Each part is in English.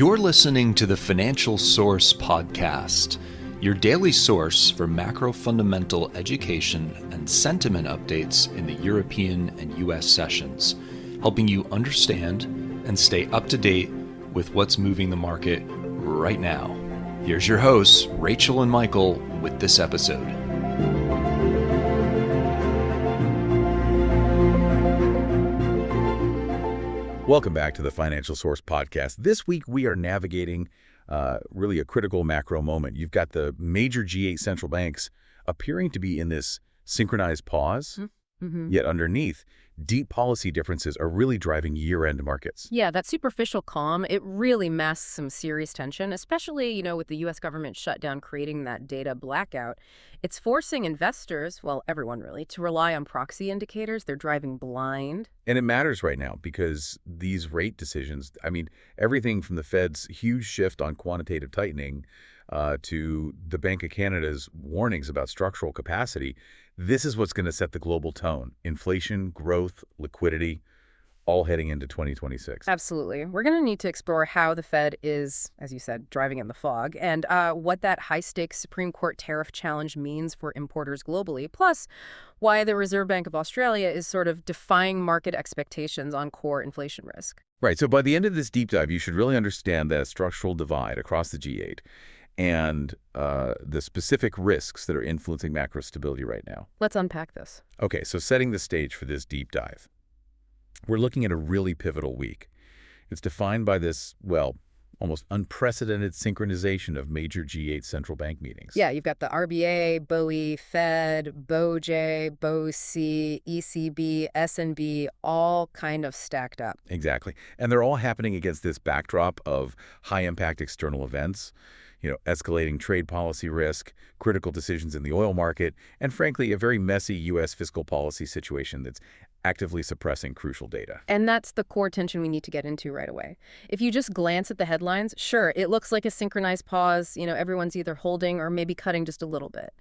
You're listening to the Financial Source Podcast, your daily source for macro fundamental education and sentiment updates in the European and U.S. sessions, helping you understand and stay up to date with what's moving the market right now. Here's your hosts, Rachel and Michael, with this episode. Welcome back to the Financial Source Podcast. This week we are navigating really a critical macro moment. You've got the major G8 central banks appearing to be in this synchronized pause, yet underneath, deep policy differences are really driving year-end markets. Yeah, that superficial calm, it really masks some serious tension, especially, with the U.S. government shutdown creating that data blackout. It's forcing investors, well, everyone really, to rely on proxy indicators. They're driving blind. And it matters right now because these rate decisions, everything from the Fed's huge shift on quantitative tightening to the Bank of Canada's warnings about structural capacity, this is what's going to set the global tone. Inflation, growth, liquidity, all heading into 2026. Absolutely. We're going to need to explore how the Fed is, as you said, driving in the fog, and what that high-stakes Supreme Court tariff challenge means for importers globally, plus why the Reserve Bank of Australia is sort of defying market expectations on core inflation risk. Right. So by the end of this deep dive, you should really understand that structural divide across the G8 and the specific risks that are influencing macro stability right now. Let's unpack this. Okay, so setting the stage for this deep dive. We're looking at a really pivotal week. It's defined by this, almost unprecedented synchronization of major G8 central bank meetings. Yeah, you've got the RBA, BoE, Fed, BoJ, BoC, ECB, S&B, all kind of stacked up. Exactly. And they're all happening against this backdrop of high-impact external events, escalating trade policy risk, critical decisions in the oil market, and frankly, a very messy U.S. fiscal policy situation that's actively suppressing crucial data. And that's the core tension we need to get into right away. If you just glance at the headlines, sure, it looks like a synchronized pause. Everyone's either holding or maybe cutting just a little bit.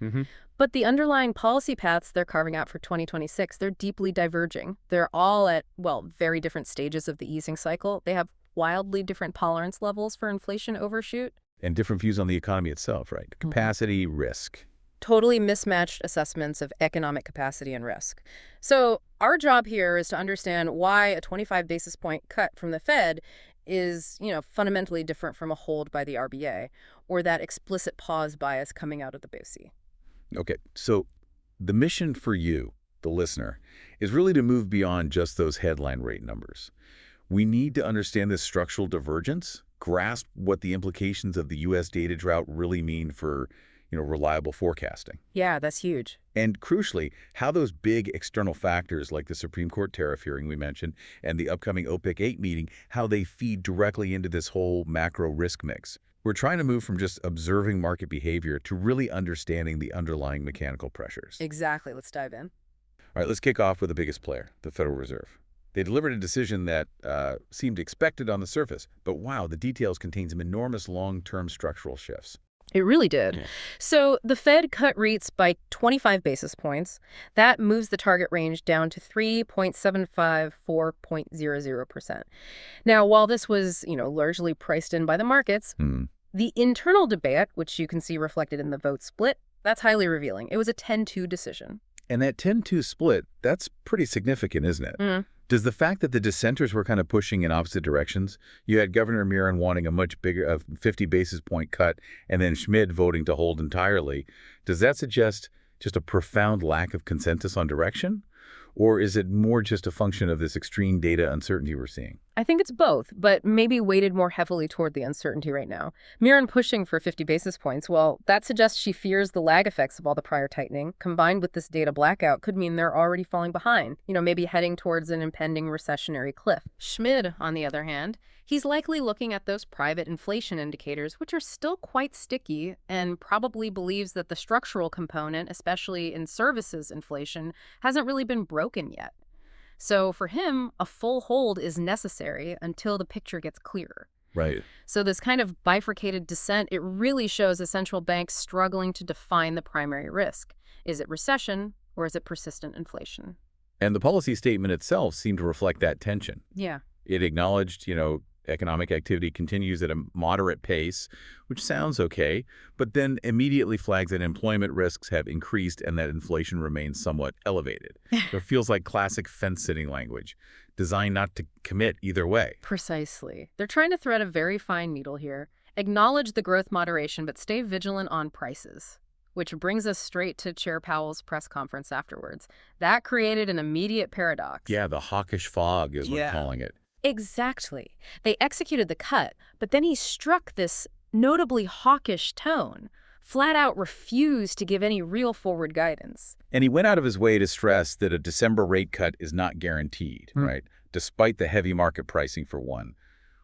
But the underlying policy paths they're carving out for 2026, they're deeply diverging. They're all at, very different stages of the easing cycle. They have wildly different tolerance levels for inflation overshoot. And different views on the economy itself, right? Capacity, risk. Totally mismatched assessments of economic capacity and risk. So our job here is to understand why a 25 basis point cut from the Fed is, fundamentally different from a hold by the RBA or that explicit pause bias coming out of the BoC. Okay, so the mission for you, the listener, is really to move beyond just those headline rate numbers. We need to understand this structural divergence, grasp what the implications of the U.S. data drought really mean for, reliable forecasting. Yeah, that's huge. And crucially, how those big external factors like the Supreme Court tariff hearing we mentioned and the upcoming OPEC 8 meeting, how they feed directly into this whole macro risk mix. We're trying to move from just observing market behavior to really understanding the underlying mechanical pressures. Exactly. Let's dive in. All right, let's kick off with the biggest player, the Federal Reserve. They delivered a decision that seemed expected on the surface, but wow, the details contain some enormous long-term structural shifts. It really did. Yeah. So the Fed cut rates by 25 basis points. That moves the target range down to 3.75, 4.00%. Now, while this was, largely priced in by the markets, the internal debate, which you can see reflected in the vote split, that's highly revealing. It was a 10-2 decision. And that 10-2 split, that's pretty significant, isn't it? Does the fact that the dissenters were kind of pushing in opposite directions, you had Governor Miron wanting a much bigger 50 basis point cut and then Schmid voting to hold entirely, does that suggest just a profound lack of consensus on direction? Or is it more just a function of this extreme data uncertainty we're seeing? I think it's both, but maybe weighted more heavily toward the uncertainty right now. Miron pushing for 50 basis points, that suggests she fears the lag effects of all the prior tightening, combined with this data blackout, could mean they're already falling behind, maybe heading towards an impending recessionary cliff. Schmid, on the other hand, he's likely looking at those private inflation indicators, which are still quite sticky, and probably believes that the structural component, especially in services inflation, hasn't really been broken yet. So for him, a full hold is necessary until the picture gets clearer. Right. So this kind of bifurcated dissent, it really shows a central bank struggling to define the primary risk. Is it recession or is it persistent inflation? And the policy statement itself seemed to reflect that tension. Yeah. It acknowledged, Economic activity continues at a moderate pace, which sounds okay, but then immediately flags that employment risks have increased and that inflation remains somewhat elevated. So it feels like classic fence-sitting language, designed not to commit either way. Precisely. They're trying to thread a very fine needle here. Acknowledge the growth moderation, but stay vigilant on prices. Which brings us straight to Chair Powell's press conference afterwards. That created an immediate paradox. Yeah, the hawkish fog is what we're calling it. Exactly. They executed the cut, but then he struck this notably hawkish tone, flat out refused to give any real forward guidance. And he went out of his way to stress that a December rate cut is not guaranteed, right? Despite the heavy market pricing for one.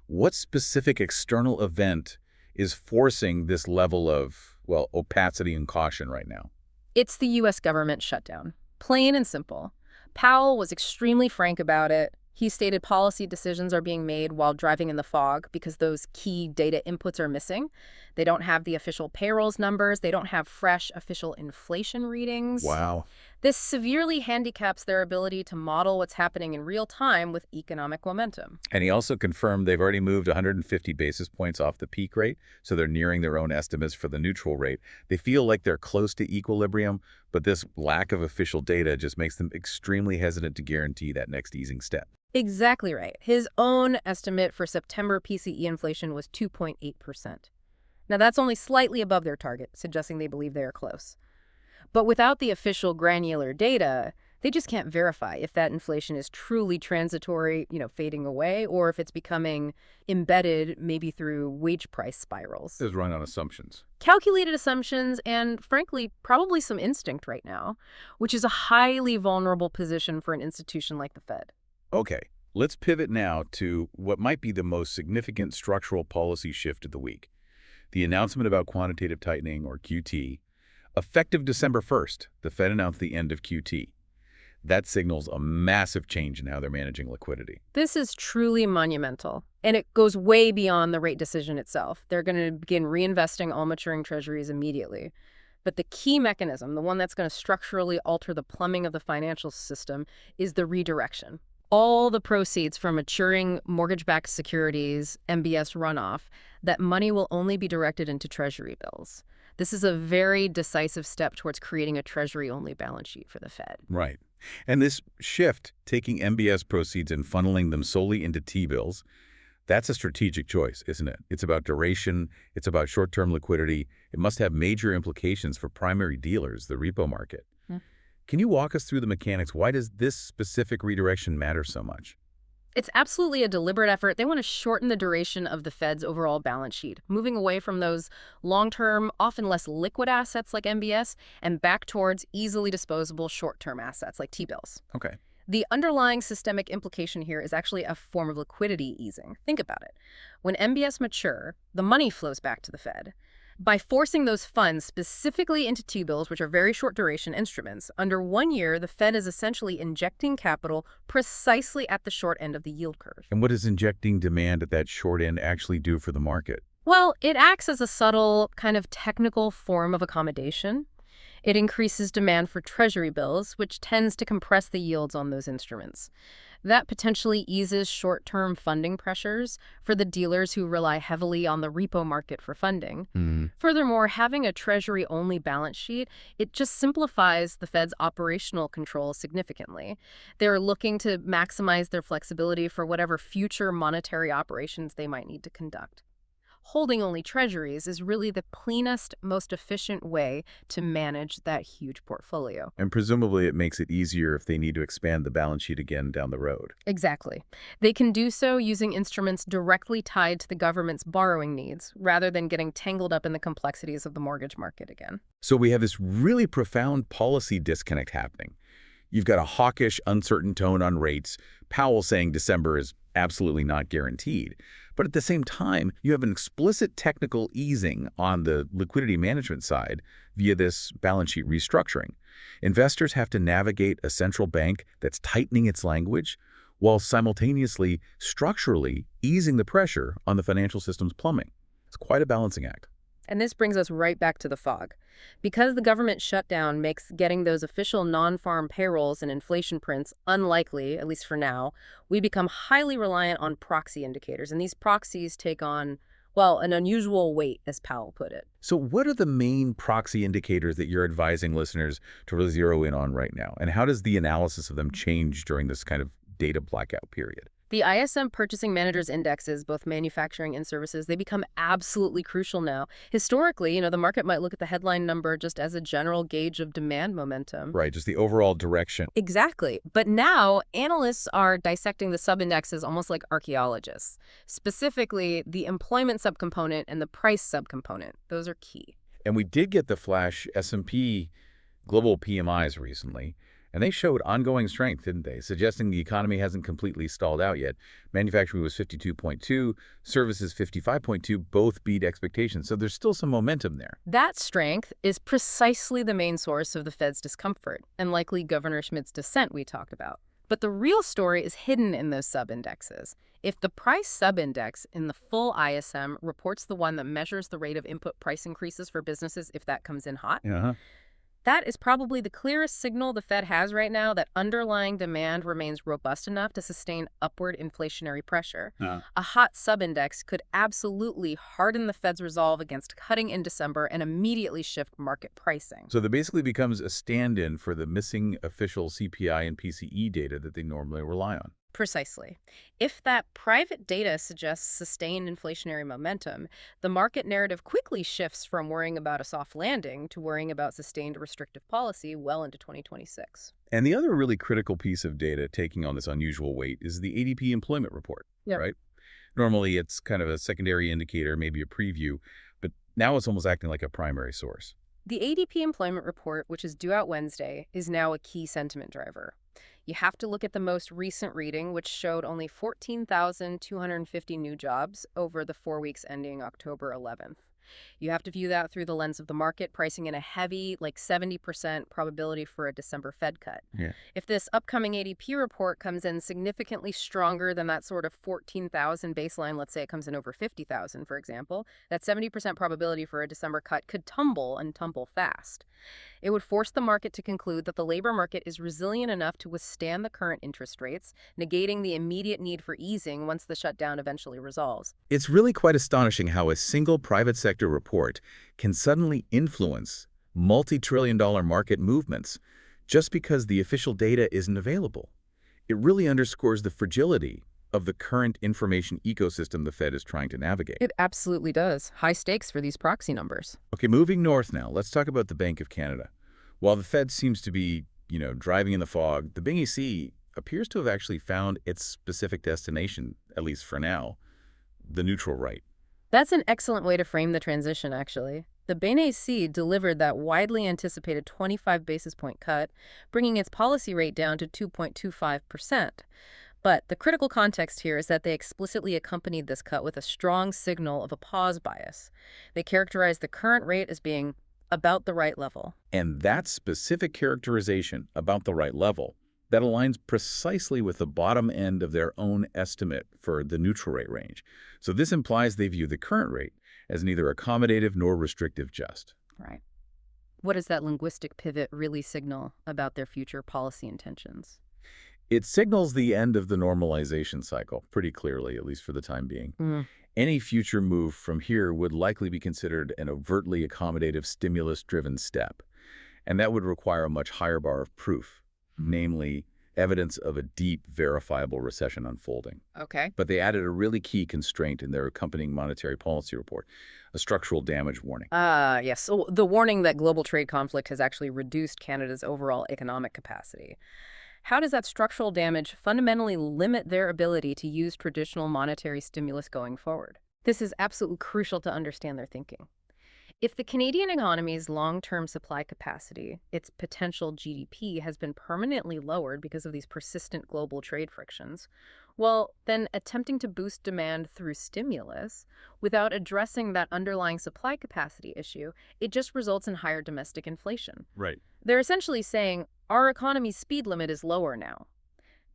What specific external event is forcing this level of, well, opacity and caution right now? It's the U.S. government shutdown. Plain and simple. Powell was extremely frank about it. He stated policy decisions are being made while driving in the fog because those key data inputs are missing. They don't have the official payrolls numbers. They don't have fresh official inflation readings. Wow. This severely handicaps their ability to model what's happening in real time with economic momentum. And he also confirmed they've already moved 150 basis points off the peak rate, so they're nearing their own estimates for the neutral rate. They feel like they're close to equilibrium, but this lack of official data just makes them extremely hesitant to guarantee that next easing step. Exactly right. His own estimate for September PCE inflation was 2.8%. Now, that's only slightly above their target, suggesting they believe they are close. But without the official granular data, they just can't verify if that inflation is truly transitory, fading away, or if it's becoming embedded maybe through wage price spirals. It's run on assumptions. Calculated assumptions and, frankly, probably some instinct right now, which is a highly vulnerable position for an institution like the Fed. Okay, let's pivot now to what might be the most significant structural policy shift of the week. The announcement about quantitative tightening, or QT. Effective December 1st, the Fed announced the end of QT. That signals a massive change in how they're managing liquidity. This is truly monumental, and it goes way beyond the rate decision itself. They're going to begin reinvesting all maturing treasuries immediately. But the key mechanism, the one that's going to structurally alter the plumbing of the financial system, is the redirection. All the proceeds from maturing mortgage-backed securities, MBS runoff, that money will only be directed into Treasury bills. This is a very decisive step towards creating a Treasury-only balance sheet for the Fed. Right. And this shift, taking MBS proceeds and funneling them solely into T-bills, that's a strategic choice, isn't it? It's about duration. It's about short-term liquidity. It must have major implications for primary dealers, the repo market. Can you walk us through the mechanics? Why does this specific redirection matter so much? It's absolutely a deliberate effort. They want to shorten the duration of the Fed's overall balance sheet, moving away from those long-term, often less liquid assets like MBS and back towards easily disposable short-term assets like T-bills. Okay. The underlying systemic implication here is actually a form of liquidity easing. Think about it. When MBS mature, the money flows back to the Fed. By forcing those funds specifically into T-bills, which are very short-duration instruments, under 1 year, the Fed is essentially injecting capital precisely at the short end of the yield curve. And what does injecting demand at that short end actually do for the market? Well, it acts as a subtle, kind of technical form of accommodation. It increases demand for Treasury bills, which tends to compress the yields on those instruments. That potentially eases short-term funding pressures for the dealers who rely heavily on the repo market for funding. Furthermore, having a Treasury-only balance sheet, it just simplifies the Fed's operational control significantly. They're looking to maximize their flexibility for whatever future monetary operations they might need to conduct. Holding only treasuries is really the cleanest, most efficient way to manage that huge portfolio. And presumably it makes it easier if they need to expand the balance sheet again down the road. Exactly. They can do so using instruments directly tied to the government's borrowing needs, rather than getting tangled up in the complexities of the mortgage market again. So we have this really profound policy disconnect happening. You've got a hawkish, uncertain tone on rates, Powell saying December is absolutely not guaranteed. But at the same time, you have an explicit technical easing on the liquidity management side via this balance sheet restructuring. Investors have to navigate a central bank that's tightening its language while simultaneously, structurally easing the pressure on the financial system's plumbing. It's quite a balancing act. And this brings us right back to the fog. Because the government shutdown makes getting those official non-farm payrolls and inflation prints unlikely, at least for now, we become highly reliant on proxy indicators. And these proxies take on, well, an unusual weight, as Powell put it. So what are the main proxy indicators that you're advising listeners to really zero in on right now? And how does the analysis of them change during this kind of data blackout period? The ISM Purchasing Managers Indexes, both manufacturing and services, they become absolutely crucial now. Historically, the market might look at the headline number just as a general gauge of demand momentum. Right, just the overall direction. Exactly. But now, analysts are dissecting the sub-indexes almost like archaeologists. Specifically, the employment subcomponent and the price subcomponent. Those are key. And we did get the flash S&P global PMIs recently. And they showed ongoing strength, didn't they? Suggesting the economy hasn't completely stalled out yet. Manufacturing was 52.2, services 55.2, both beat expectations. So there's still some momentum there. That strength is precisely the main source of the Fed's discomfort, and likely Governor Schmidt's dissent we talked about. But the real story is hidden in those sub-indexes. If the price sub-index in the full ISM reports the one that measures the rate of input price increases for businesses if that comes in hot, that is probably the clearest signal the Fed has right now that underlying demand remains robust enough to sustain upward inflationary pressure. A hot subindex could absolutely harden the Fed's resolve against cutting in December and immediately shift market pricing. So that basically becomes a stand-in for the missing official CPI and PCE data that they normally rely on. Precisely. If that private data suggests sustained inflationary momentum, the market narrative quickly shifts from worrying about a soft landing to worrying about sustained restrictive policy well into 2026. And the other really critical piece of data taking on this unusual weight is the ADP employment report, right? Normally, it's kind of a secondary indicator, maybe a preview, but now it's almost acting like a primary source. The ADP employment report, which is due out Wednesday, is now a key sentiment driver. You have to look at the most recent reading, which showed only 14,250 new jobs over the 4 weeks ending October 11th. You have to view that through the lens of the market, pricing in a heavy, like 70% probability for a December Fed cut. If this upcoming ADP report comes in significantly stronger than that sort of 14,000 baseline, let's say it comes in over 50,000, for example, that 70% probability for a December cut could tumble and tumble fast. It would force the market to conclude that the labor market is resilient enough to withstand the current interest rates, negating the immediate need for easing once the shutdown eventually resolves. It's really quite astonishing how a single private sector report can suddenly influence multi-trillion-dollar market movements just because the official data isn't available. It really underscores the fragility of the current information ecosystem the Fed is trying to navigate. It absolutely does. High stakes for these proxy numbers. Okay, moving north now, let's talk about the Bank of Canada. While the Fed seems to be, driving in the fog, the BAC appears to have actually found its specific destination, at least for now, the neutral right. That's an excellent way to frame the transition, actually. The BAC delivered that widely anticipated 25 basis point cut, bringing its policy rate down to 2.25%. But the critical context here is that they explicitly accompanied this cut with a strong signal of a pause bias. They characterized the current rate as being about the right level. And that specific characterization, about the right level, that aligns precisely with the bottom end of their own estimate for the neutral rate range. So this implies they view the current rate as neither accommodative nor restrictive just. Right. What does that linguistic pivot really signal about their future policy intentions? It signals the end of the normalization cycle, pretty clearly, at least for the time being. Any future move from here would likely be considered an overtly accommodative, stimulus-driven step. And that would require a much higher bar of proof, namely evidence of a deep, verifiable recession unfolding. Okay. But they added a really key constraint in their accompanying monetary policy report, a structural damage warning. Yes. So the warning that global trade conflict has actually reduced Canada's overall economic capacity. How does that structural damage fundamentally limit their ability to use traditional monetary stimulus going forward? This is absolutely crucial to understand their thinking. If the Canadian economy's long-term supply capacity, its potential GDP, has been permanently lowered because of these persistent global trade frictions, well, then attempting to boost demand through stimulus without addressing that underlying supply capacity issue, it just results in higher domestic inflation. Right. They're essentially saying, our economy's speed limit is lower now.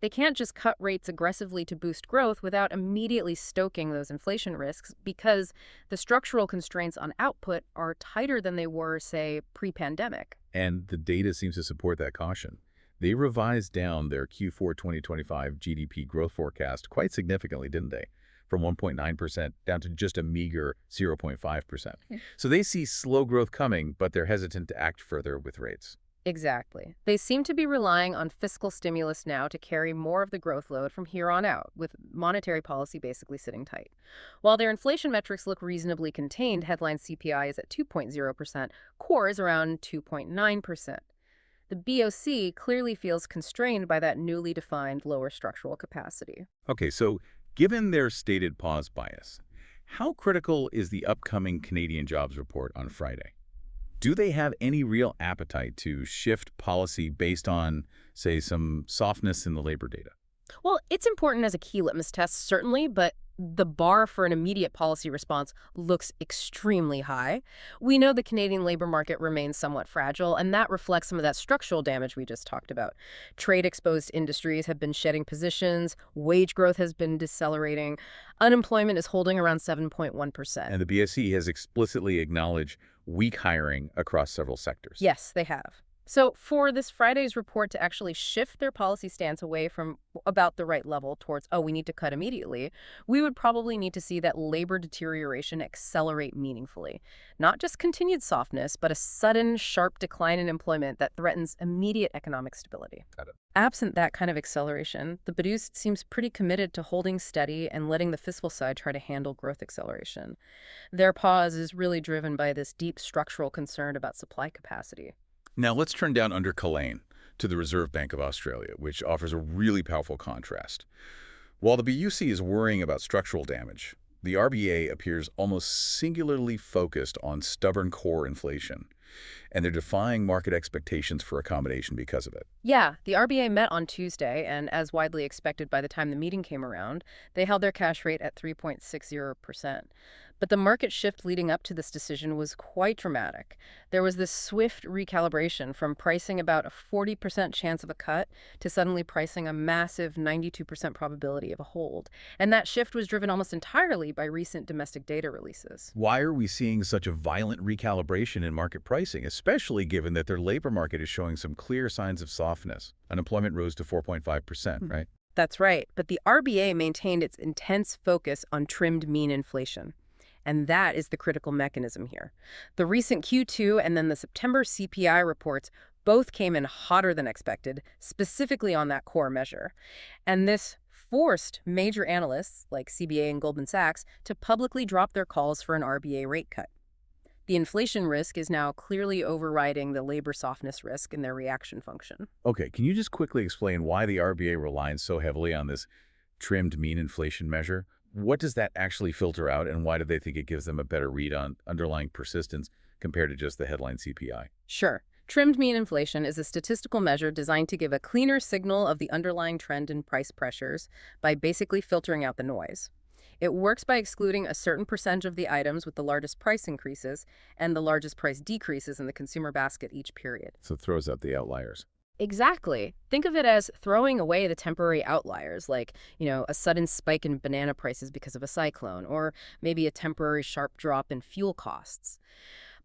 They can't just cut rates aggressively to boost growth without immediately stoking those inflation risks because the structural constraints on output are tighter than they were, say, pre-pandemic. And the data seems to support that caution. They revised down their Q4 2025 GDP growth forecast quite significantly, didn't they? From 1.9% down to just a meager 0.5%. So they see slow growth coming, but they're hesitant to act further with rates. Exactly. They seem to be relying on fiscal stimulus now to carry more of the growth load from here on out, with monetary policy basically sitting tight. While their inflation metrics look reasonably contained, headline CPI is at 2.0%, core is around 2.9%. The BoC clearly feels constrained by that newly defined lower structural capacity. Okay, so given their stated pause bias, how critical is the upcoming Canadian jobs report on Friday? Do they have any real appetite to shift policy based on, say, some softness in the labor data? Well, it's important as a key litmus test, certainly, but the bar for an immediate policy response looks extremely high. We know the Canadian labor market remains somewhat fragile, and that reflects some of that structural damage we just talked about. Trade-exposed industries have been shedding positions, wage growth has been decelerating, unemployment is holding around 7.1%. And the BSE has explicitly acknowledged weak hiring across several sectors. Yes, they have. So for this Friday's report to actually shift their policy stance away from about the right level towards, oh, we need to cut immediately, we would probably need to see that labor deterioration accelerate meaningfully. Not just continued softness, but a sudden, sharp decline in employment that threatens immediate economic stability. Got it. Absent that kind of acceleration, the BoE seems pretty committed to holding steady and letting the fiscal side try to handle growth acceleration. Their pause is really driven by this deep structural concern about supply capacity. Now let's turn down under Cullen to the Reserve Bank of Australia, which offers a really powerful contrast. While the BoC is worrying about structural damage, the RBA appears almost singularly focused on stubborn core inflation, and they're defying market expectations for accommodation because of it. Yeah, the RBA met on Tuesday, and as widely expected by the time the meeting came around, they held their cash rate at 3.60%. But the market shift leading up to this decision was quite dramatic. There was this swift recalibration from pricing about a 40% chance of a cut to suddenly pricing a massive 92% probability of a hold. And that shift was driven almost entirely by recent domestic data releases. Why are we seeing such a violent recalibration in market pricing, especially given that their labor market is showing some clear signs of softness? Unemployment rose to 4.5%, right? That's right. But the RBA maintained its intense focus on trimmed mean inflation. And that is the critical mechanism here. The recent Q2 and then the September CPI reports both came in hotter than expected, specifically on that core measure. And this forced major analysts like CBA and Goldman Sachs to publicly drop their calls for an RBA rate cut. The inflation risk is now clearly overriding the labor softness risk in their reaction function. Okay, can you just quickly explain why the RBA relies so heavily on this trimmed mean inflation measure? What does that actually filter out, and why do they think it gives them a better read on underlying persistence compared to just the headline CPI? Sure. Trimmed mean inflation is a statistical measure designed to give a cleaner signal of the underlying trend in price pressures by basically filtering out the noise. It works by excluding a certain percentage of the items with the largest price increases and the largest price decreases in the consumer basket each period. So it throws out the outliers. Exactly. Think of it as throwing away the temporary outliers, like, a sudden spike in banana prices because of a cyclone, or maybe a temporary sharp drop in fuel costs.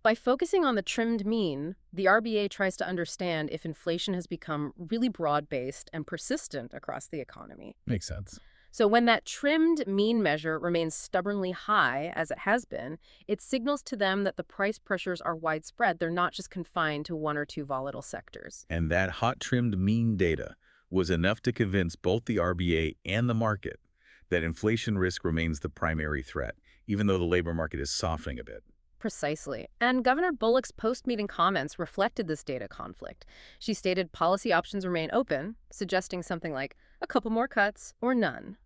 By focusing on the trimmed mean, the RBA tries to understand if inflation has become really broad-based and persistent across the economy. Makes sense. So when that trimmed mean measure remains stubbornly high, as it has been, it signals to them that the price pressures are widespread. They're not just confined to one or two volatile sectors. And that hot trimmed mean data was enough to convince both the RBA and the market that inflation risk remains the primary threat, even though the labor market is softening a bit. Precisely. And Governor Bullock's post-meeting comments reflected this data conflict. She stated policy options remain open, suggesting something like a couple more cuts or none.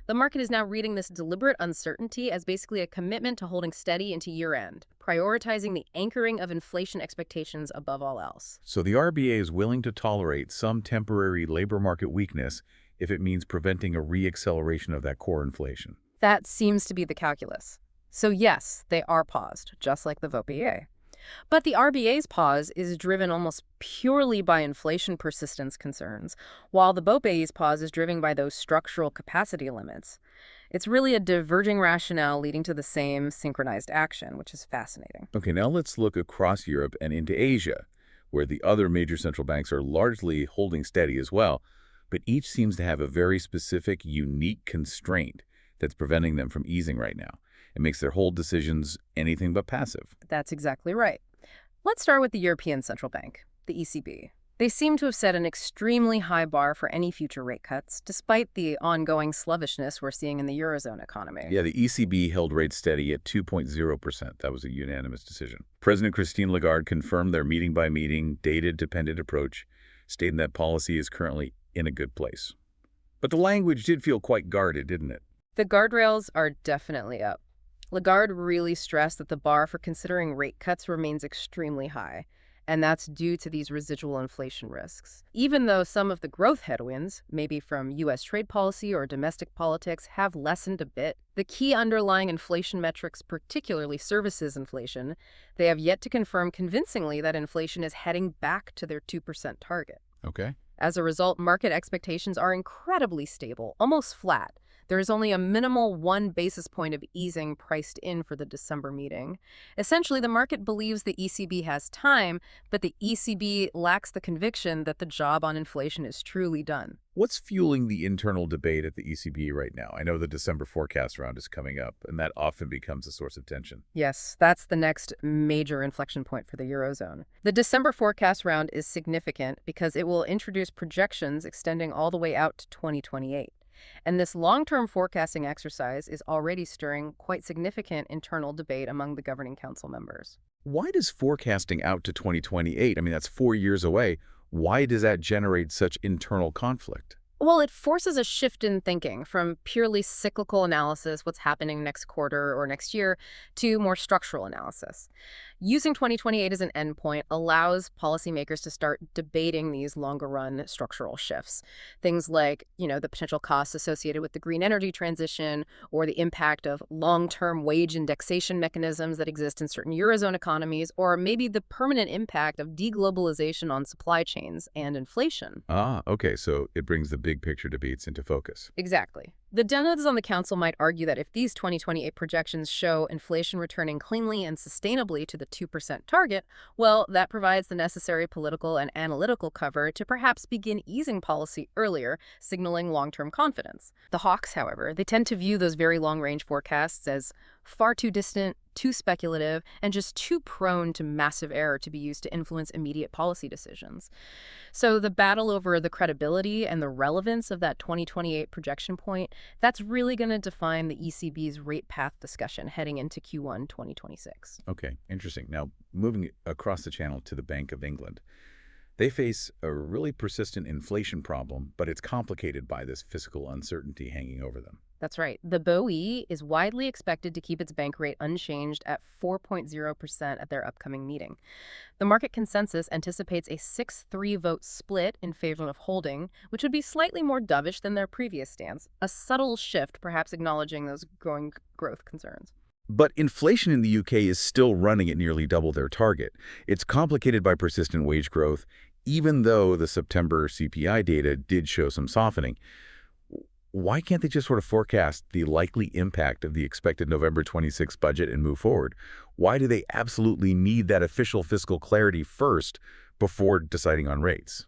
The market is now reading this deliberate uncertainty as basically a commitment to holding steady into year-end, prioritizing the anchoring of inflation expectations above all else. So the RBA is willing to tolerate some temporary labor market weakness if it means preventing a re-acceleration of that core inflation. That seems to be the calculus. So yes, they are paused, just like the VOPA. But the RBA's pause is driven almost purely by inflation persistence concerns, while the BoPE's pause is driven by those structural capacity limits. It's really a diverging rationale leading to the same synchronized action, which is fascinating. Okay, now let's look across Europe and into Asia, where the other major central banks are largely holding steady as well, but each seems to have a very specific, unique constraint that's preventing them from easing right now. It makes their whole decisions anything but passive. That's exactly right. Let's start with the European Central Bank, the ECB. They seem to have set an extremely high bar for any future rate cuts, despite the ongoing sluggishness we're seeing in the Eurozone economy. Yeah, the ECB held rates steady at 2.0%. That was a unanimous decision. President Christine Lagarde confirmed their meeting-by-meeting, data-dependent approach, stating that policy is currently in a good place. But the language did feel quite guarded, didn't it? The guardrails are definitely up. Lagarde really stressed that the bar for considering rate cuts remains extremely high, and that's due to these residual inflation risks. Even though some of the growth headwinds, maybe from U.S. trade policy or domestic politics, have lessened a bit, the key underlying inflation metrics, particularly services inflation, they have yet to confirm convincingly that inflation is heading back to their 2% target. Okay. As a result, market expectations are incredibly stable, almost flat. There is only a minimal 1 basis point of easing priced in for the December meeting. Essentially, the market believes the ECB has time, but the ECB lacks the conviction that the job on inflation is truly done. What's fueling the internal debate at the ECB right now? I know the December forecast round is coming up, and that often becomes a source of tension. Yes, that's the next major inflection point for the Eurozone. The December forecast round is significant because it will introduce projections extending all the way out to 2028. And this long-term forecasting exercise is already stirring quite significant internal debate among the governing council members. Why does forecasting out to 2028, I mean, that's 4 years away, why does that generate such internal conflict? Well, it forces a shift in thinking from purely cyclical analysis, what's happening next quarter or next year, to more structural analysis. Using 2028 as an endpoint allows policymakers to start debating these longer-run structural shifts. Things like, the potential costs associated with the green energy transition or the impact of long-term wage indexation mechanisms that exist in certain Eurozone economies, or maybe the permanent impact of deglobalization on supply chains and inflation. Ah, okay, so it brings the big picture debates into focus. Exactly. The delegates on the council might argue that if these 2028 projections show inflation returning cleanly and sustainably to the 2% target, well, that provides the necessary political and analytical cover to perhaps begin easing policy earlier, signaling long-term confidence. The hawks, however, they tend to view those very long-range forecasts as far too distant, too speculative, and just too prone to massive error to be used to influence immediate policy decisions. So the battle over the credibility and the relevance of that 2028 projection point, that's really going to define the ECB's rate path discussion heading into Q1 2026. Okay, interesting. Now, moving across the channel to the Bank of England. They face a really persistent inflation problem, but it's complicated by this fiscal uncertainty hanging over them. That's right. The BoE is widely expected to keep its bank rate unchanged at 4.0% at their upcoming meeting. The market consensus anticipates a 6-3 vote split in favor of holding, which would be slightly more dovish than their previous stance, a subtle shift perhaps acknowledging those growing growth concerns. But inflation in the UK is still running at nearly double their target. It's complicated by persistent wage growth, even though the September CPI data did show some softening. Why can't they just sort of forecast the likely impact of the expected November 26 budget and move forward? Why do they absolutely need that official fiscal clarity first before deciding on rates?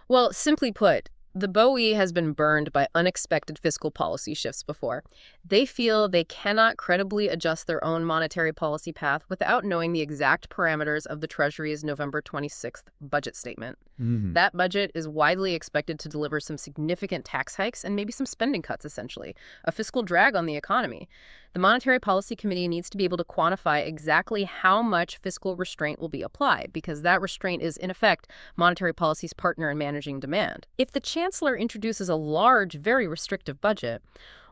Well, simply put, the BoE has been burned by unexpected fiscal policy shifts before. They feel they cannot credibly adjust their own monetary policy path without knowing the exact parameters of the Treasury's November 26th budget statement. That budget is widely expected to deliver some significant tax hikes and maybe some spending cuts, essentially, a fiscal drag on the economy. The Monetary Policy Committee needs to be able to quantify exactly how much fiscal restraint will be applied, because that restraint is, in effect, monetary policy's partner in managing demand. If the Chancellor introduces a large, very restrictive budget,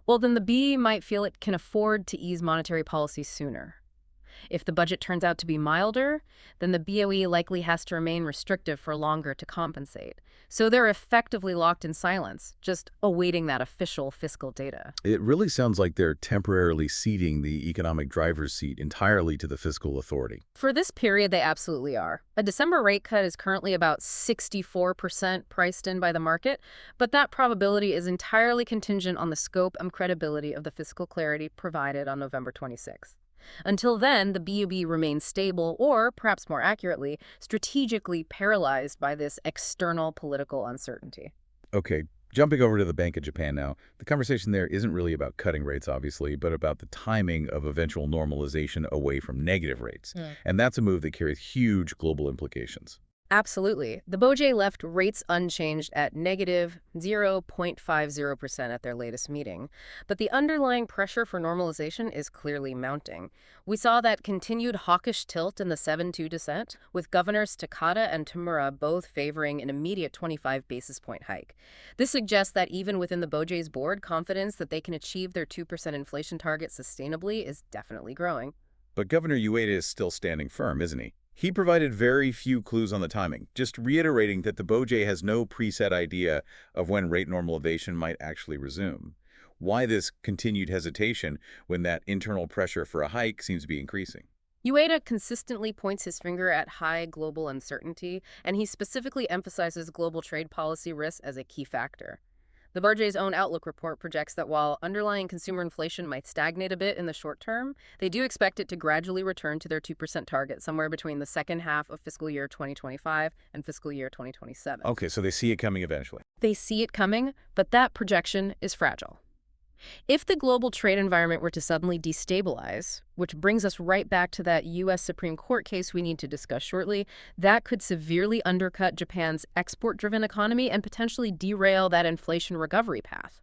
well, then the BE might feel it can afford to ease monetary policy sooner. If the budget turns out to be milder, then the BoE likely has to remain restrictive for longer to compensate. So they're effectively locked in silence, just awaiting that official fiscal data. It really sounds like they're temporarily ceding the economic driver's seat entirely to the fiscal authority. For this period, they absolutely are. A December rate cut is currently about 64% priced in by the market, but that probability is entirely contingent on the scope and credibility of the fiscal clarity provided on November 26th. Until then, the BoE remains stable or, perhaps more accurately, strategically paralyzed by this external political uncertainty. Okay, jumping over to the Bank of Japan now, the conversation there isn't really about cutting rates, obviously, but about the timing of eventual normalization away from negative rates. And that's a move that carries huge global implications. Absolutely. The BoJ left rates unchanged at negative 0.50% at their latest meeting, but the underlying pressure for normalization is clearly mounting. We saw that continued hawkish tilt in the 7-2 descent, with Governors Takada and Tamura both favoring an immediate 25 basis point hike. This suggests that even within the BoJ's board, confidence that they can achieve their 2% inflation target sustainably is definitely growing. But Governor Ueda is still standing firm, isn't he? He provided very few clues on the timing, just reiterating that the BoJ has no preset idea of when rate normalization might actually resume. Why this continued hesitation when that internal pressure for a hike seems to be increasing? Ueda consistently points his finger at high global uncertainty, and he specifically emphasizes global trade policy risks as a key factor. The BoJ's own outlook report projects that while underlying consumer inflation might stagnate a bit in the short term, they do expect it to gradually return to their 2% target somewhere between the second half of fiscal year 2025 and fiscal year 2027. Okay, so they see it coming eventually. They see it coming, but that projection is fragile. If the global trade environment were to suddenly destabilize, which brings us right back to that U.S. Supreme Court case we need to discuss shortly, that could severely undercut Japan's export-driven economy and potentially derail that inflation recovery path.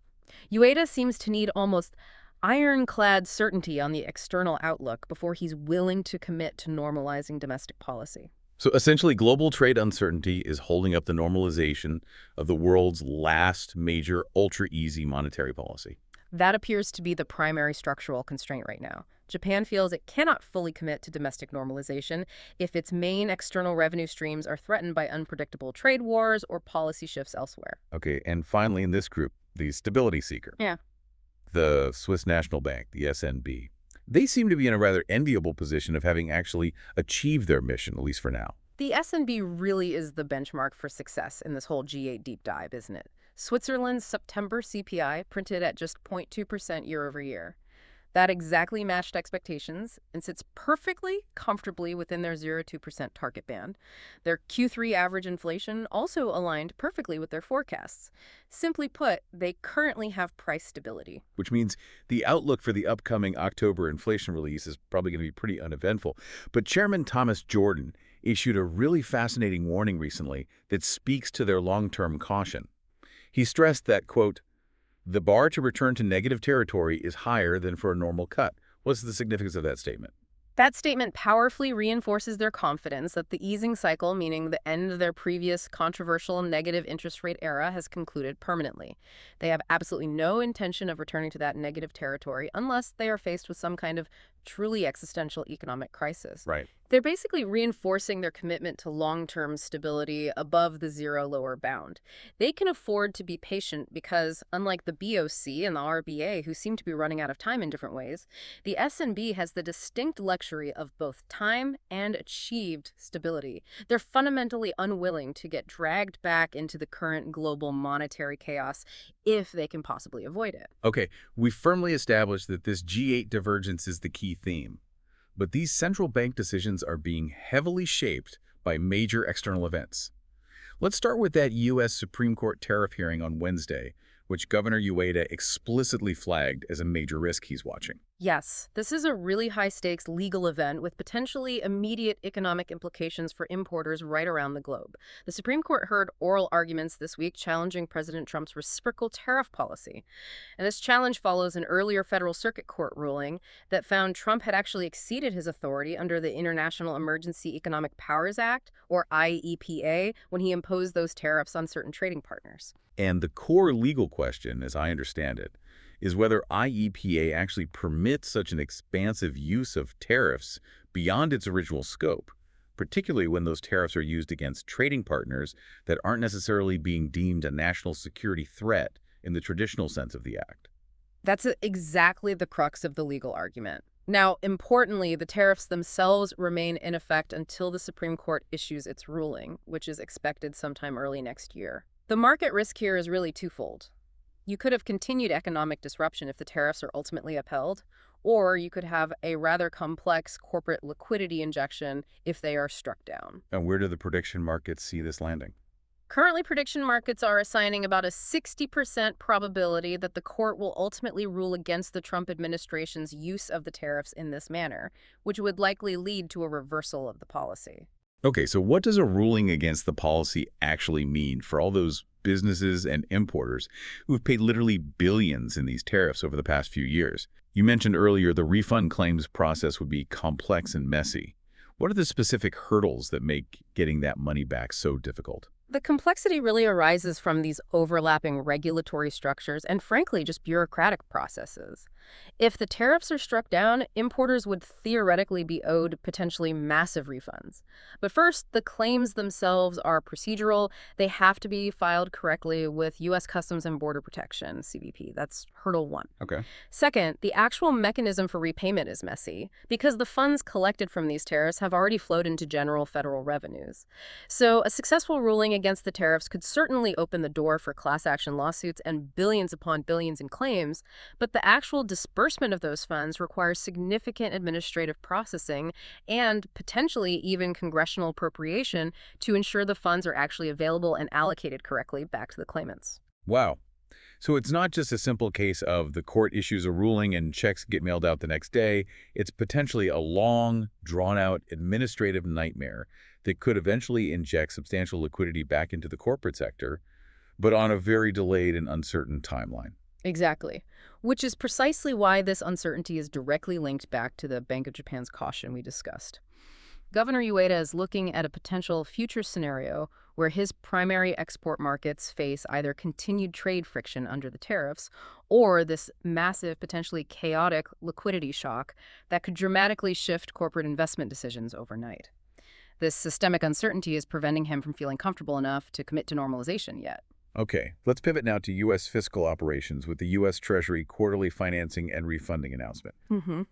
Ueda seems to need almost ironclad certainty on the external outlook before he's willing to commit to normalizing domestic policy. So essentially, global trade uncertainty is holding up the normalization of the world's last major ultra-easy monetary policy. That appears to be the primary structural constraint right now. Japan feels it cannot fully commit to domestic normalization if its main external revenue streams are threatened by unpredictable trade wars or policy shifts elsewhere. Okay, and finally in this group, the stability seeker. Yeah. The Swiss National Bank, the SNB. They seem to be in a rather enviable position of having actually achieved their mission, at least for now. The S&B really is the benchmark for success in this whole G8 deep dive, isn't it? Switzerland's September CPI printed at just 0.2% year over year. That exactly matched expectations and sits perfectly comfortably within their 0-2% target band. Their Q3 average inflation also aligned perfectly with their forecasts. Simply put, they currently have price stability. Which means the outlook for the upcoming October inflation release is probably going to be pretty uneventful. But Chairman Thomas Jordan issued a really fascinating warning recently that speaks to their long-term caution. He stressed that, quote, the bar to return to negative territory is higher than for a normal cut. What's the significance of that statement? That statement powerfully reinforces their confidence that the easing cycle, meaning the end of their previous controversial negative interest rate era, has concluded permanently. They have absolutely no intention of returning to that negative territory unless they are faced with some kind of truly existential economic crisis. Right. They're basically reinforcing their commitment to long-term stability above the zero lower bound. They can afford to be patient because, unlike the BOC and the RBA, who seem to be running out of time in different ways, the S&B has the distinct luxury of both time and achieved stability. They're fundamentally unwilling to get dragged back into the current global monetary chaos if they can possibly avoid it. Okay, we firmly established that this G8 divergence is the key theme. But these central bank decisions are being heavily shaped by major external events. Let's start with that U.S. Supreme Court tariff hearing on Wednesday, which Governor Ueda explicitly flagged as a major risk he's watching. Yes, this is a really high-stakes legal event with potentially immediate economic implications for importers right around the globe. The Supreme Court heard oral arguments this week challenging President Trump's reciprocal tariff policy. And this challenge follows an earlier Federal Circuit Court ruling that found Trump had actually exceeded his authority under the International Emergency Economic Powers Act, or IEPA, when he imposed those tariffs on certain trading partners. And the core legal question, as I understand it, is whether IEPA actually permits such an expansive use of tariffs beyond its original scope, particularly when those tariffs are used against trading partners that aren't necessarily being deemed a national security threat in the traditional sense of the act. That's exactly the crux of the legal argument. Now, importantly, the tariffs themselves remain in effect until the Supreme Court issues its ruling, which is expected sometime early next year. The market risk here is really twofold. You could have continued economic disruption if the tariffs are ultimately upheld, or you could have a rather complex corporate liquidity injection if they are struck down. And where do the prediction markets see this landing? Currently, prediction markets are assigning about a 60% probability that the court will ultimately rule against the Trump administration's use of the tariffs in this manner, which would likely lead to a reversal of the policy. Okay, so what does a ruling against the policy actually mean for all those businesses and importers who've paid literally billions in these tariffs over the past few years? You mentioned earlier the refund claims process would be complex and messy. What are the specific hurdles that make getting that money back so difficult? The complexity really arises from these overlapping regulatory structures and, frankly, just bureaucratic processes. If the tariffs are struck down, importers would theoretically be owed potentially massive refunds. But first, the claims themselves are procedural. They have to be filed correctly with U.S. Customs and Border Protection, CBP. That's hurdle one. Okay. Second, the actual mechanism for repayment is messy because the funds collected from these tariffs have already flowed into general federal revenues. So a successful ruling against the tariffs could certainly open the door for class action lawsuits and billions upon billions in claims, but the actual disbursement of those funds requires significant administrative processing and potentially even congressional appropriation to ensure the funds are actually available and allocated correctly back to the claimants. Wow. So it's not just a simple case of the court issues a ruling and checks get mailed out the next day. It's potentially a long, drawn-out administrative nightmare that could eventually inject substantial liquidity back into the corporate sector, but on a very delayed and uncertain timeline. Exactly, which is precisely why this uncertainty is directly linked back to the Bank of Japan's caution we discussed. Governor Ueda is looking at a potential future scenario where his primary export markets face either continued trade friction under the tariffs or this massive, potentially chaotic liquidity shock that could dramatically shift corporate investment decisions overnight. This systemic uncertainty is preventing him from feeling comfortable enough to commit to normalization yet. Okay, let's pivot now to U.S. fiscal operations with the U.S. Treasury quarterly financing and refunding announcement.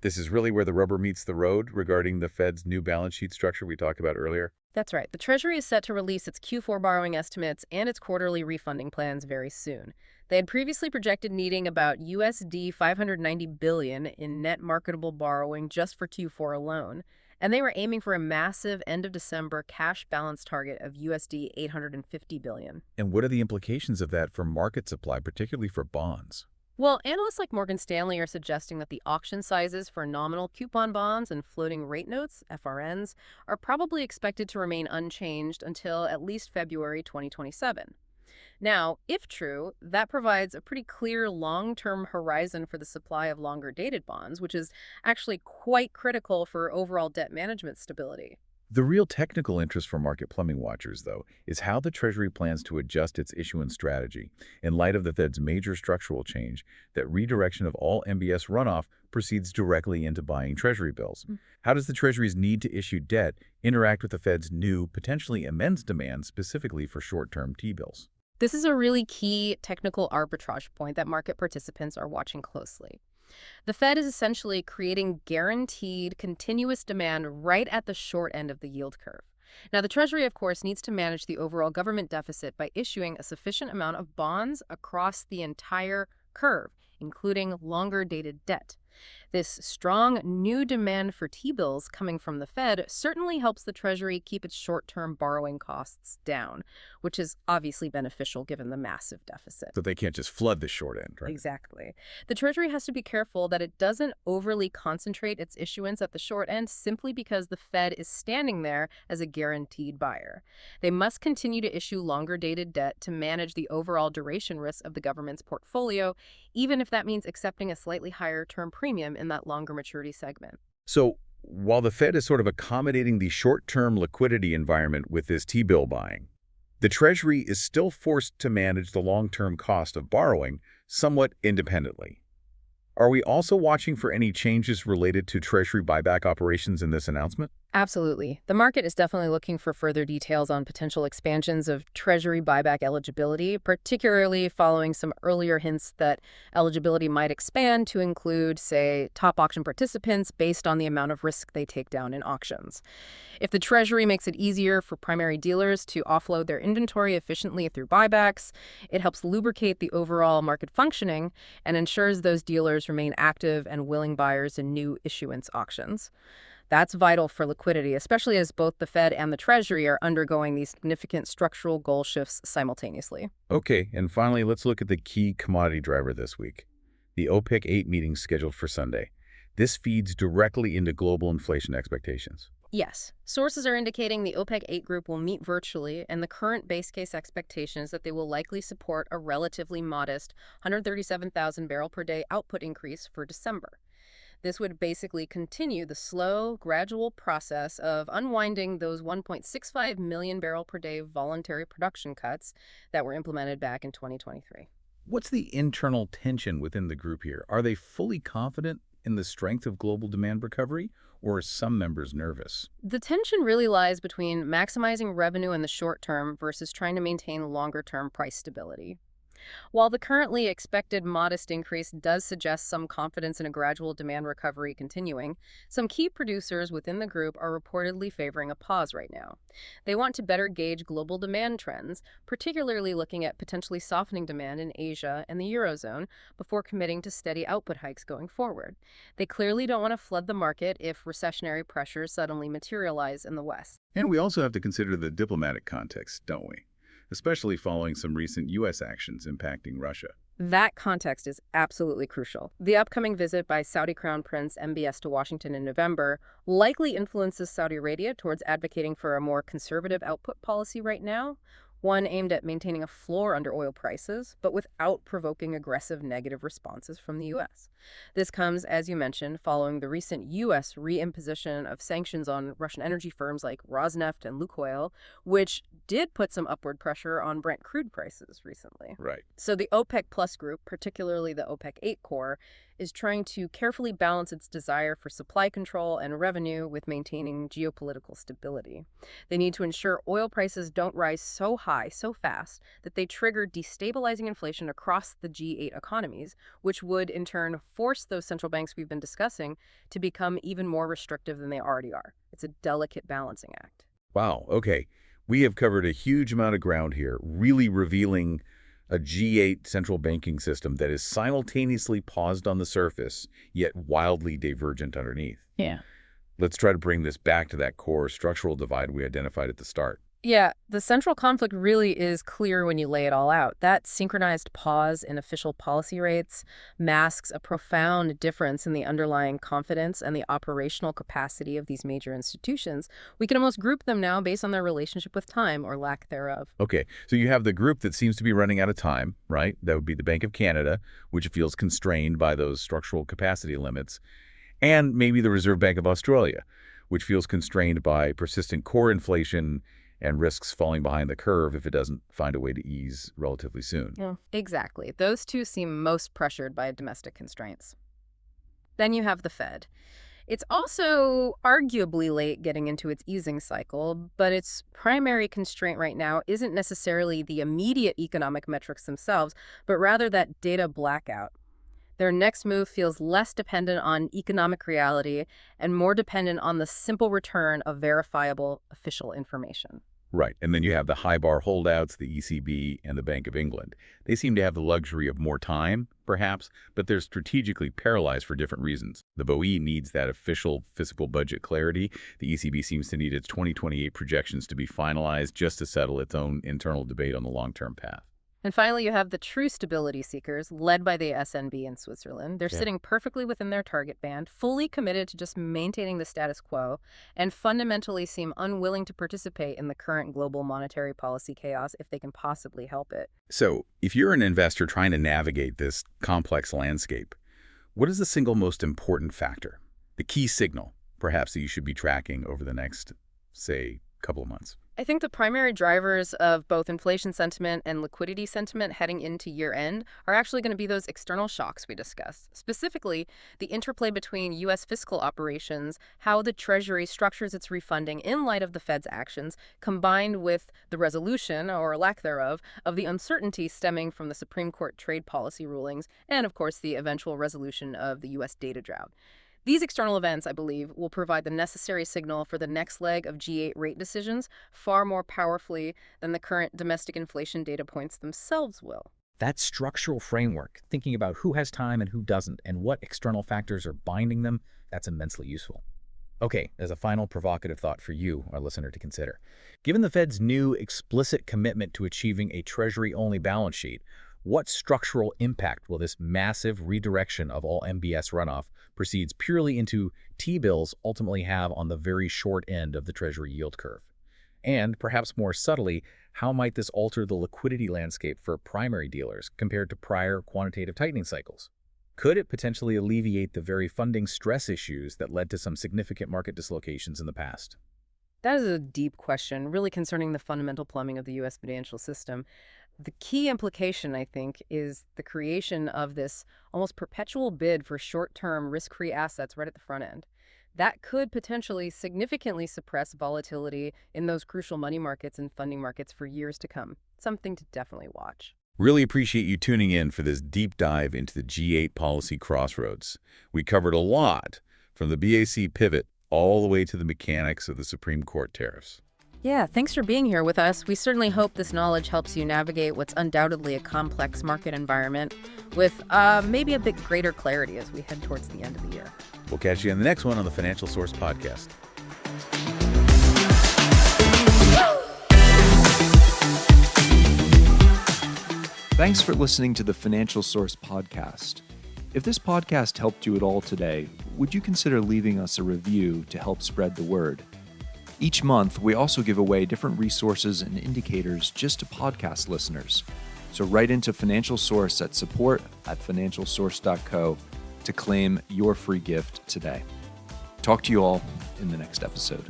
This is really where the rubber meets the road regarding the Fed's new balance sheet structure we talked about earlier. That's right. The Treasury is set to release its Q4 borrowing estimates and its quarterly refunding plans very soon. They had previously projected needing about USD $590 billion in net marketable borrowing just for Q4 alone. And they were aiming for a massive end-of-December cash balance target of USD $850 billion. And what are the implications of that for market supply, particularly for bonds? Well, analysts like Morgan Stanley are suggesting that the auction sizes for nominal coupon bonds and floating rate notes, FRNs, are probably expected to remain unchanged until at least February 2027. Now, if true, that provides a pretty clear long-term horizon for the supply of longer-dated bonds, which is actually quite critical for overall debt management stability. The real technical interest for market plumbing watchers, though, is how the Treasury plans to adjust its issuance strategy in light of the Fed's major structural change that redirection of all MBS runoff proceeds directly into buying Treasury bills. How does the Treasury's need to issue debt interact with the Fed's new, potentially immense demand specifically for short-term T-bills? This is a really key technical arbitrage point that market participants are watching closely. The Fed is essentially creating guaranteed continuous demand right at the short end of the yield curve. Now, the Treasury, of course, needs to manage the overall government deficit by issuing a sufficient amount of bonds across the entire curve, including longer-dated debt. This strong new demand for T-bills coming from the Fed certainly helps the Treasury keep its short-term borrowing costs down, which is obviously beneficial given the massive deficit. So they can't just flood the short end, right? Exactly. The Treasury has to be careful that it doesn't overly concentrate its issuance at the short end simply because the Fed is standing there as a guaranteed buyer. They must continue to issue longer-dated debt to manage the overall duration risk of the government's portfolio, even if that means accepting a slightly higher term premium in that longer maturity segment. So while the Fed is sort of accommodating the short-term liquidity environment with this T-bill buying, the Treasury is still forced to manage the long-term cost of borrowing somewhat independently. Are we also watching for any changes related to Treasury buyback operations in this announcement? Absolutely. The market is definitely looking for further details on potential expansions of Treasury buyback eligibility, particularly following some earlier hints that eligibility might expand to include, say, top auction participants based on the amount of risk they take down in auctions. If the Treasury makes it easier for primary dealers to offload their inventory efficiently through buybacks, it helps lubricate the overall market functioning and ensures those dealers remain active and willing buyers in new issuance auctions. That's vital for liquidity, especially as both the Fed and the Treasury are undergoing these significant structural goal shifts simultaneously. Okay, and finally, let's look at the key commodity driver this week, the OPEC 8 meeting scheduled for Sunday. This feeds directly into global inflation expectations. Yes, sources are indicating the OPEC 8 group will meet virtually, and the current base case expectation is that they will likely support a relatively modest 137,000 barrel per day output increase for December. This would basically continue the slow, gradual process of unwinding those 1.65 million barrel per day voluntary production cuts that were implemented back in 2023. What's the internal tension within the group here? Are they fully confident in the strength of global demand recovery, or are some members nervous? The tension really lies between maximizing revenue in the short term versus trying to maintain longer-term price stability. While the currently expected modest increase does suggest some confidence in a gradual demand recovery continuing, some key producers within the group are reportedly favoring a pause right now. They want to better gauge global demand trends, particularly looking at potentially softening demand in Asia and the Eurozone before committing to steady output hikes going forward. They clearly don't want to flood the market if recessionary pressures suddenly materialize in the West. And we also have to consider the diplomatic context, don't we? Especially following some recent U.S. actions impacting Russia. That context is absolutely crucial. The upcoming visit by Saudi Crown Prince MBS to Washington in November likely influences Saudi Arabia towards advocating for a more conservative output policy right now, one aimed at maintaining a floor under oil prices, but without provoking aggressive negative responses from the U.S. This comes, as you mentioned, following the recent U.S. reimposition of sanctions on Russian energy firms like Rosneft and Lukoil, which did put some upward pressure on Brent crude prices recently. Right. So the OPEC Plus group, particularly the OPEC 8 core, is trying to carefully balance its desire for supply control and revenue with maintaining geopolitical stability. They need to ensure oil prices don't rise so high, so fast, that they trigger destabilizing inflation across the G8 economies, which would in turn force those central banks we've been discussing to become even more restrictive than they already are. It's a delicate balancing act. Wow, okay. We have covered a huge amount of ground here, really revealing a G8 central banking system that is simultaneously paused on the surface, yet wildly divergent underneath. Yeah. Let's try to bring this back to that core structural divide we identified at the start. Yeah, the central conflict really is clear when you lay it all out. That synchronized pause in official policy rates masks a profound difference in the underlying confidence and the operational capacity of these major institutions. We can almost group them now based on their relationship with time or lack thereof. Okay, so you have the group that seems to be running out of time, right? That would be the Bank of Canada, which feels constrained by those structural capacity limits, and maybe the Reserve Bank of Australia, which feels constrained by persistent core inflation and risks falling behind the curve if it doesn't find a way to ease relatively soon. Yeah, exactly. Those two seem most pressured by domestic constraints. Then you have the Fed. It's also arguably late getting into its easing cycle, but its primary constraint right now isn't necessarily the immediate economic metrics themselves, but rather that data blackout. Their next move feels less dependent on economic reality and more dependent on the simple return of verifiable official information. Right, and then you have the high bar holdouts, the ECB, and the Bank of England. They seem to have the luxury of more time, perhaps, but they're strategically paralyzed for different reasons. The BoE needs that official fiscal budget clarity. The ECB seems to need its 2028 projections to be finalized just to settle its own internal debate on the long-term path. And finally, you have the true stability seekers, led by the SNB in Switzerland. They're sitting perfectly within their target band, fully committed to just maintaining the status quo, and fundamentally seem unwilling to participate in the current global monetary policy chaos if they can possibly help it. So, if you're an investor trying to navigate this complex landscape, what is the single most important factor, the key signal, perhaps, that you should be tracking over the next, say, couple of months? I think the primary drivers of both inflation sentiment and liquidity sentiment heading into year end are actually going to be those external shocks we discussed. Specifically, the interplay between U.S. fiscal operations, how the Treasury structures its refunding in light of the Fed's actions, combined with the resolution, or lack thereof, of the uncertainty stemming from the Supreme Court trade policy rulings, and of course the eventual resolution of the U.S. data drought. These external events, I believe, will provide the necessary signal for the next leg of G8 rate decisions far more powerfully than the current domestic inflation data points themselves will. That structural framework, thinking about who has time and who doesn't, and what external factors are binding them, that's immensely useful. Okay, as a final provocative thought for you, our listener, to consider. Given the Fed's new explicit commitment to achieving a Treasury-only balance sheet, what structural impact will this massive redirection of all MBS runoff proceeds purely into T-bills ultimately have on the very short end of the Treasury yield curve? And, perhaps more subtly, how might this alter the liquidity landscape for primary dealers compared to prior quantitative tightening cycles? Could it potentially alleviate the very funding stress issues that led to some significant market dislocations in the past? That is a deep question, really concerning the fundamental plumbing of the U.S. financial system. The key implication, I think, is the creation of this almost perpetual bid for short-term risk-free assets right at the front end. That could potentially significantly suppress volatility in those crucial money markets and funding markets for years to come. Something to definitely watch. Really appreciate you tuning in for this deep dive into the G8 policy crossroads. We covered a lot, from the BAC pivot all the way to the mechanics of the Supreme Court tariffs. Yeah, thanks for being here with us. We certainly hope this knowledge helps you navigate what's undoubtedly a complex market environment with maybe a bit greater clarity as we head towards the end of the year. We'll catch you on the next one on the Financial Source Podcast. Thanks for listening to the Financial Source Podcast. If this podcast helped you at all today, would you consider leaving us a review to help spread the word? Each month, we also give away different resources and indicators just to podcast listeners. So write into Financial Source at support@financialsource.co to claim your free gift today. Talk to you all in the next episode.